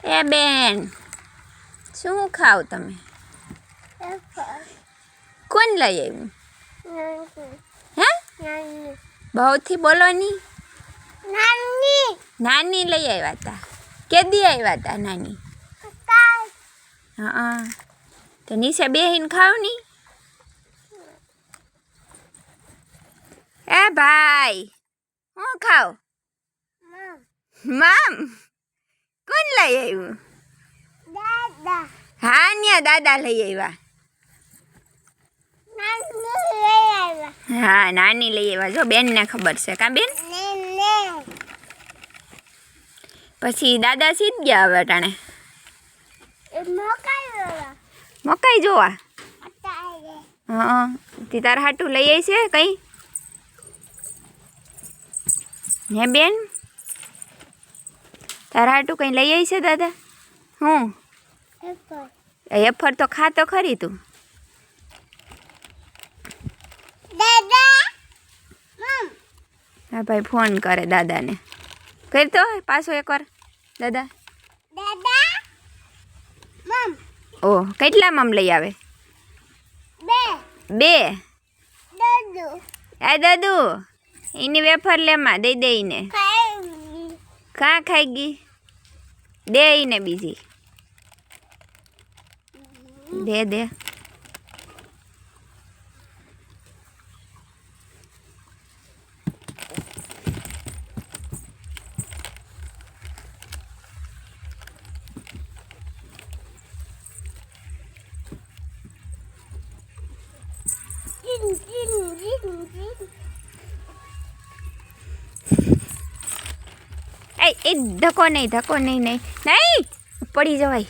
એ બેન શું ખાવ તમે? કોણ લઈ આવ્યું? હે બહુથી બોલો ની. નાની લઈ આવ્યા હતા. કેદી આવ્યા હતા નાની? હા તો નીચે બેહીને ખાવ ની. એ ભાઈ હું ખાવ? મામ કોણ લઈ આવ્યું? હા ન્યા દાદા લઈ આવ્યા. હા નાની લઈ આવ્યા. જો બેનને ખબર છે કા બેન? પછી દાદા સીધ ગયા હવે અટાણે મકાઈ જોવા. હા તે તારા હાટું લઈ આવી છે કઈ? હે બેન તારા હાટું કઈ લઈ આવી છે દાદા? હું એફર તો ખા તો ખરી તું. હા ભાઈ ફોન કરે દાદાને. કરતો પાછો એકવાર દાદા. ઓહ કેટલા મમ લઈ આવે? બે. આ દાદુ એની વેફર લેમાં દઈ દઈને. કાં ખાઈ ગઈ? દે એને બીજી દે. એ ધક્કો નહીં નહીં પડી જવાય.